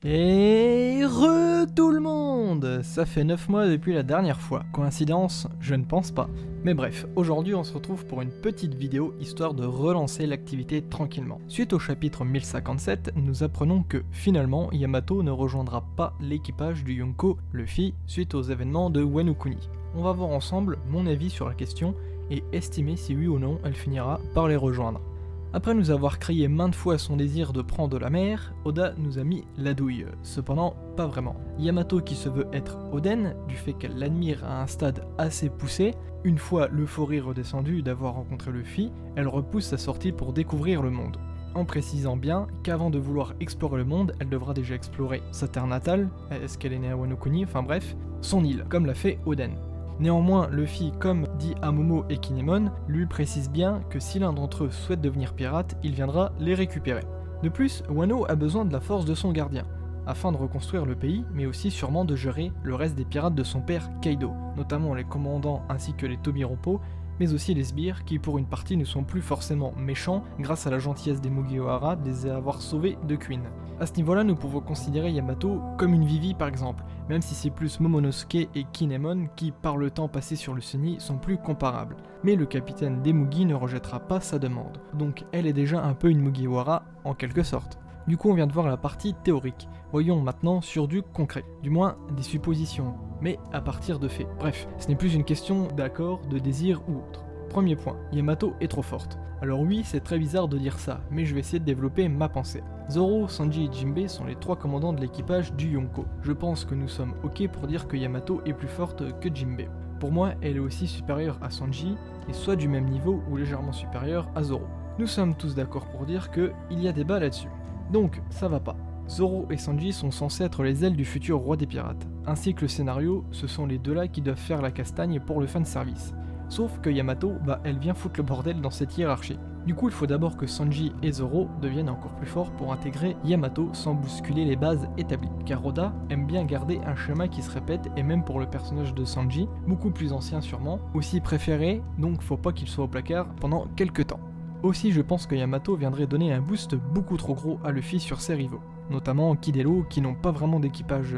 Et tout le monde! Ça fait 9 mois depuis la dernière fois. Coïncidence? Je ne pense pas. Mais bref, aujourd'hui on se retrouve pour une petite vidéo histoire de relancer l'activité tranquillement. Suite au chapitre 1057, nous apprenons que finalement Yamato ne rejoindra pas l'équipage du Yonko Luffy suite aux événements de Wano Kuni. On va voir ensemble mon avis sur la question et estimer si oui ou non elle finira par les rejoindre. Après nous avoir crié maintes fois son désir de prendre la mer, Oda nous a mis la douille. Cependant, pas vraiment. Yamato qui se veut être Oden, du fait qu'elle l'admire à un stade assez poussé, une fois l'euphorie redescendue d'avoir rencontré Luffy, elle repousse sa sortie pour découvrir le monde. En précisant bien qu'avant de vouloir explorer le monde, elle devra déjà explorer sa terre natale, est-ce qu'elle est née à Wano Kuni, enfin bref, son île, comme l'a fait Oden. Néanmoins, Luffy, comme dit Amomo et Kinemon, lui précise bien que si l'un d'entre eux souhaite devenir pirate, il viendra les récupérer. De plus, Wano a besoin de la force de son gardien, afin de reconstruire le pays, mais aussi sûrement de gérer le reste des pirates de son père Kaido, notamment les commandants ainsi que les Tobiropo, mais aussi les sbires qui pour une partie ne sont plus forcément méchants grâce à la gentillesse des Mugiwara de les avoir sauvés de Queen. A ce niveau là nous pouvons considérer Yamato comme une Vivi par exemple, même si c'est plus Momonosuke et Kinemon qui par le temps passé sur le Sunny sont plus comparables. Mais le capitaine des Mugi ne rejettera pas sa demande, donc elle est déjà un peu une Mugiwara en quelque sorte. Du coup on vient de voir la partie théorique, voyons maintenant sur du concret, du moins des suppositions, mais à partir de faits. Bref, ce n'est plus une question d'accord, de désir ou autre. Premier point, Yamato est trop forte. Alors oui, c'est très bizarre de dire ça, mais je vais essayer de développer ma pensée. Zoro, Sanji et Jinbei sont les trois commandants de l'équipage du Yonko. Je pense que nous sommes ok pour dire que Yamato est plus forte que Jinbei. Pour moi, elle est aussi supérieure à Sanji, et soit du même niveau ou légèrement supérieure à Zoro. Nous sommes tous d'accord pour dire qu'il y a débat là-dessus. Donc, ça va pas. Zoro et Sanji sont censés être les ailes du futur roi des pirates. Ainsi que le scénario, ce sont les deux là qui doivent faire la castagne pour le fanservice. Sauf que Yamato, elle vient foutre le bordel dans cette hiérarchie. Du coup, il faut d'abord que Sanji et Zoro deviennent encore plus forts pour intégrer Yamato sans bousculer les bases établies. Car Oda aime bien garder un schéma qui se répète, et même pour le personnage de Sanji, beaucoup plus ancien sûrement, aussi préféré, donc faut pas qu'il soit au placard pendant quelques temps. Aussi, je pense que Yamato viendrait donner un boost beaucoup trop gros à Luffy sur ses rivaux, notamment Kid et Law qui n'ont pas vraiment d'équipage.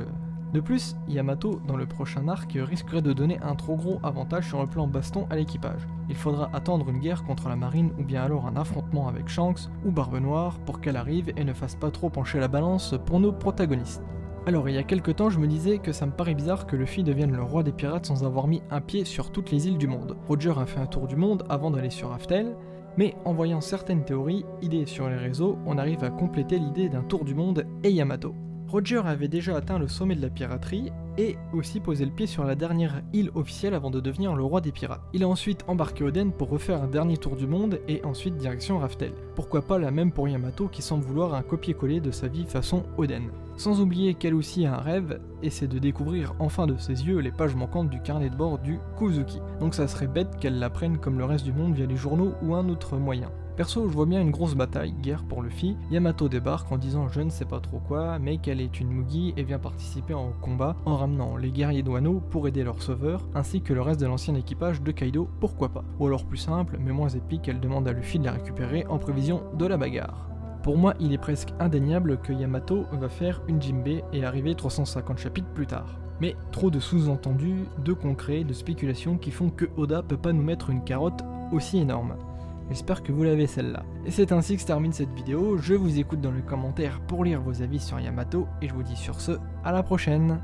De plus, Yamato, dans le prochain arc, risquerait de donner un trop gros avantage sur le plan baston à l'équipage. Il faudra attendre une guerre contre la marine ou bien alors un affrontement avec Shanks ou Barbe Noire pour qu'elle arrive et ne fasse pas trop pencher la balance pour nos protagonistes. Alors il y a quelques temps je me disais que ça me paraît bizarre que Luffy devienne le roi des pirates sans avoir mis un pied sur toutes les îles du monde. Roger a fait un tour du monde avant d'aller sur Raftel, mais en voyant certaines théories, idées sur les réseaux, on arrive à compléter l'idée d'un tour du monde et Yamato. Roger avait déjà atteint le sommet de la piraterie et aussi posé le pied sur la dernière île officielle avant de devenir le roi des pirates. Il a ensuite embarqué Oden pour refaire un dernier tour du monde et ensuite direction Raftel. Pourquoi pas la même pour Yamato qui semble vouloir un copier-coller de sa vie façon Oden. Sans oublier qu'elle aussi a un rêve, et c'est de découvrir enfin de ses yeux les pages manquantes du carnet de bord du Kuzuki. Donc ça serait bête qu'elle l'apprenne comme le reste du monde via les journaux ou un autre moyen. Perso, je vois bien une grosse bataille, guerre pour Luffy. Yamato débarque en disant je ne sais pas trop quoi, mais qu'elle est une Mugi et vient participer au combat en ramenant les guerriers de Wano pour aider leur sauveur, ainsi que le reste de l'ancien équipage de Kaido, pourquoi pas. Ou alors plus simple, mais moins épique, elle demande à Luffy de la récupérer en prévision de la bagarre. Pour moi, il est presque indéniable que Yamato va faire une Jinbei et arriver 350 chapitres plus tard. Mais trop de sous-entendus, de concrets, de spéculations qui font que Oda peut pas nous mettre une carotte aussi énorme. J'espère que vous l'avez celle-là. Et c'est ainsi que se termine cette vidéo, je vous écoute dans les commentaires pour lire vos avis sur Yamato, et je vous dis sur ce, à la prochaine.